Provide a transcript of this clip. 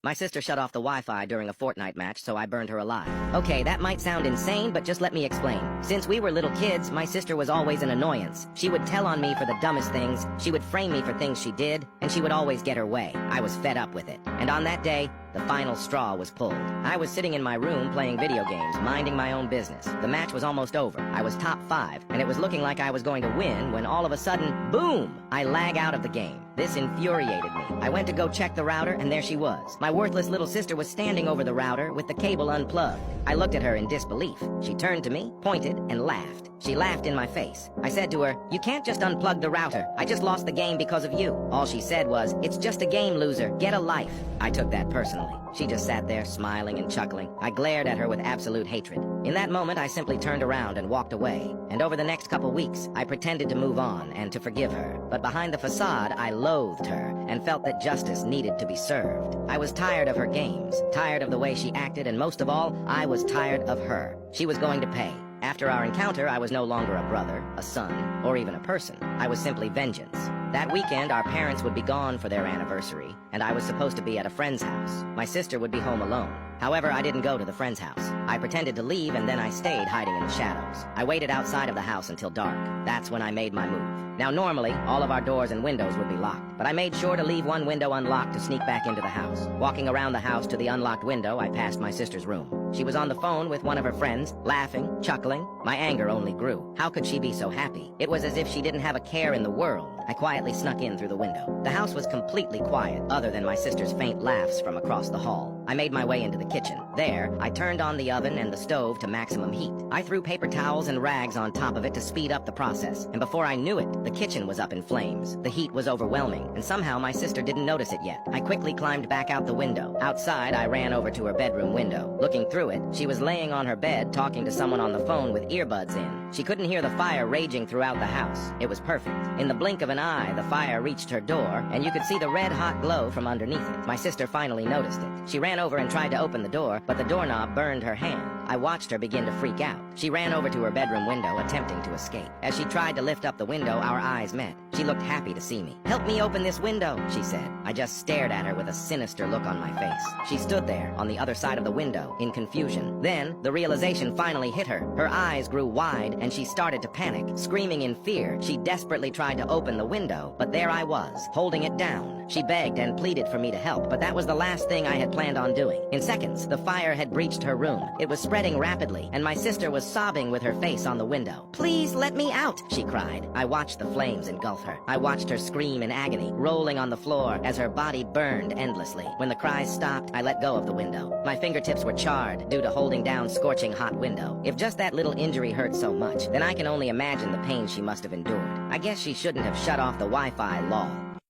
My sister shut off the Wi-Fi during a Fortnite match, so I burned her alive. Okay, that might sound insane, but just let me explain. Since we were little kids, my sister was always an annoyance. She would tell on me for the dumbest things, she would frame me for things she did, and she would always get her way. I was fed up with it. And on that day, the final straw was pulled. I was sitting in my room playing video games, minding my own business. The match was almost over. I was top 5, and it was looking like I was going to win when all of a sudden, boom! I lag out of the game. This infuriated me. I went to go check the router, and there she was. My worthless little sister was standing over the router with the cable unplugged. I looked at her in disbelief. She turned to me, pointed, and laughed. She laughed in my face. I said to her, "You can't just unplug the router. I just lost the game because of you." All she said was, "It's just a game, loser. Get a life." I took that personally. She just sat there, smiling and chuckling. I glared at her with absolute hatred. In that moment, I simply turned around and walked away. And over the next couple weeks, I pretended to move on and to forgive her. But behind the facade, I loathed her and felt that justice needed to be served. I was tired of her games, tired of the way she acted, and most of all, I was tired of her. She was going to pay. After our encounter, I was no longer a brother, a son, or even a person. I was simply vengeance. That weekend, our parents would be gone for their anniversary, and I was supposed to be at a friend's house. My sister would be home alone. However, I didn't go to the friend's house. I pretended to leave, and then I stayed hiding in the shadows. I waited outside of the house until dark. That's when I made my move. Now, normally, all of our doors and windows would be locked, but I made sure to leave one window unlocked to sneak back into the house. Walking around the house to the unlocked window, I passed my sister's room. She was on the phone with one of her friends, laughing, chuckling. My anger only grew. How could she be so happy? It was as if she didn't have a care in the world. I quietly snuck in through the window. The house was completely quiet, other than my sister's faint laughs from across the hall. I made my way into the kitchen. There, I turned on the oven and the stove to maximum heat. I threw paper towels and rags on top of it to speed up the process, and before I knew it, the kitchen was up in flames. The heat was overwhelming, and somehow my sister didn't notice it yet. I quickly climbed back out the window. Outside, I ran over to her bedroom window. Looking through it, she was laying on her bed talking to someone on the phone with earbuds in. She couldn't hear the fire raging throughout the house. It was perfect. In the blink of an eye, the fire reached her door, and you could see the red-hot glow from underneath it. My sister finally noticed it. She ran over and tried to open the door, but the doorknob burned her hand. I watched her begin to freak out. She ran over to her bedroom window, attempting to escape. As she tried to lift up the window, our eyes met. She looked happy to see me. "Help me open this window," she said. I just stared at her with a sinister look on my face. She stood there, on the other side of the window, in confusion. Then, the realization finally hit her. Her eyes grew wide, and she started to panic. Screaming in fear, she desperately tried to open the window, but there I was, holding it down. She begged and pleaded for me to help, but that was the last thing I had planned on doing. In seconds, the fire had breached her room. It was spreading rapidly, and my sister was sobbing with her face on the window. "Please let me out," she cried. I watched the flames engulf her. I watched her scream in agony, rolling on the floor as her body burned endlessly. When the cries stopped, I let go of the window. My fingertips were charred due to holding down scorching hot window. If just that little injury hurt so much, then I can only imagine the pain she must have endured. I guess she shouldn't have shut off the Wi-Fi, lol.